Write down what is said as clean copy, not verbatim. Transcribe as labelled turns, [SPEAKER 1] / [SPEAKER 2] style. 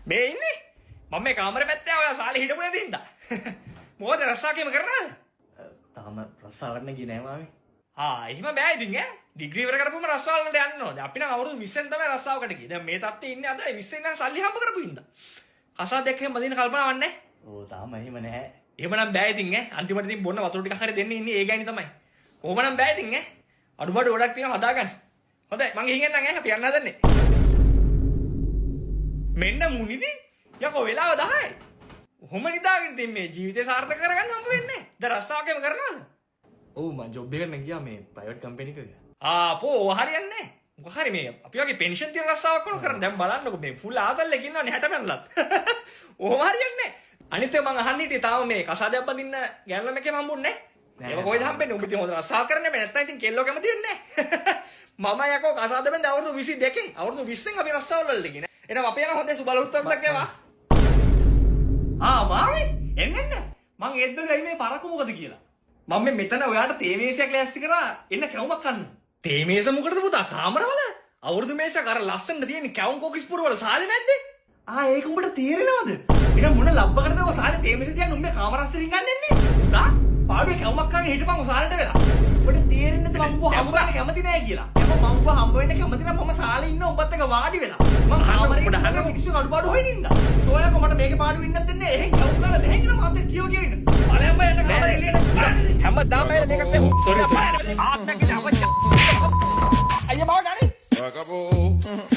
[SPEAKER 1] මේ ඉන්නේ මම මේ කාමරේ පැත්තේ ඔයා සාලේ හිටපු නැති හින්දා මොකද රස්සාවකේම කරනවද
[SPEAKER 2] තාම රස්සාවන්න ගියේ නෑ මාමේ.
[SPEAKER 1] එහෙම බෑ ඉතින් ඈ ඩිග්‍රී ඉවර කරපුවම රස්සාව වලට යන්න ඕනේ. අපි නම් අවුරුදු 20න් තමයි රස්සාවකට ගියේ. දැන් මේ තත්ත්වයේ ඉන්නේ අද 20න් නම් සල්ලි හම්බ කරපු හින්දා. කසාද එක්ක එහෙම බඳින කල්පනාවක් නැහැ.
[SPEAKER 2] ඕ තාම එහෙම නෑ.
[SPEAKER 1] එහෙමනම් බෑ ඉතින් ඈ අන්තිමට ඉතින් බොන්න වතුර ටිකක් හරි දෙන්න ඉන්නේ ඒ ගෑණි තමයි. කොහොමනම් බෑ ඉතින් ඈ අඩුබඩු ගොඩක් තියෙනවා හදාගන්න. හොඳයි මං ගිහින් එන්නම් ඈ අපි යන්න හදන්නේ. මෙන්න මුනිදි යකෝ වෙලාව 10යි. කොහොම නිදාගෙන ඉතින් මේ ජීවිතේ සාර්ථක කරගන්න හම්බ වෙන්නේ නැහැ. දැන් රස්සාවකේම කරනවද?
[SPEAKER 2] ඔව් මං ජොබ් එකකට ගියා මේ ප්‍රයිවට් කම්පැනි එකක.
[SPEAKER 1] පෝ හරියන්නේ නැහැ. මොකක් හරි මේ අපි වගේ පෙන්ෂන් තියෙන රස්සාවක් කරන දැන් බලන්නකො මේ ෆුල් ආතල්ලෙක ඉන්නවනේ 60 පැනලත්. ඔහොම හරියන්නේ නැහැ. අනිත් එක මං අහන්න හිටියේ තාම මේ කසාදයක් බඳින්න ගෑනු ළමකෙම හම්බුන්නේ නැහැ. ඒක කොහෙද හම්බෙන්නේ? උඹ ඉතින් හොඳ රස්සාවක් කරන්නේ නැත්නම් ඉතින් කෙල්ලෝ කැමති වෙන්නේ නැහැ. මම යකෝ කසාද බඳ අවුරුදු 22කින් අවුරුදු 20න් අපි රස්සාවල් වලට ගියේ. එහෙනම් අපි යන හොඳේ සුබල උත්තරයක් ඒවා. මාමේ එන්න මං ඒත් බැලුවා මේ පරක්කු මොකද කියලා. මම මෙතන ඔයාට තේ මේසයක් ලෑස්ති කරා එන්න කැවුමක් කන්න. තේ මේස මොකටද පුතා කාමරවල? අවුරුදු මේසයක් අර ලස්සනට තියෙන කැවුම් කොකිස්පුර වල සාලේ නැද්ද? ඒක උඹට තේරෙනවද? එහෙනම් මොන ලබ්බ කරද ඔය සාලේ තේ මේස තියන්නේ උඹේ කාමරස්තරින් ගන්නෙන්නේ? පුතා පාඩුවේ කැවුමක් කන් හිටපන් ඔය සාලේට වෙලා. උඹට තේරෙන්නේ නැද්ද මම උඹ හම්බ වෙන්න කැමති නෑ කියලා. මම උඹ හම්බ වෙන්න කැමති නම් මම සාලේ ඉන්න උඹත් එක්ක වාඩි වෙලා. මම කාමරේ ඉන්න මිනිස්සු අඩුපාඩු හොයන ඉන්න. ඔයාලා මට මේකේ පාඩු වෙන්නත් දෙන්නේ. එහෙන් කවුරු කාලා මෙහෙන් ඉන්න මාත් එක්ක කියව ඉන්න. බලයන් බය යන්න කාමරේ එළියට. හැමදාම මේක සෝරි ආත්මක අවශ්‍ය. අයියා මාව ගන්නේ.
[SPEAKER 3] Acabou.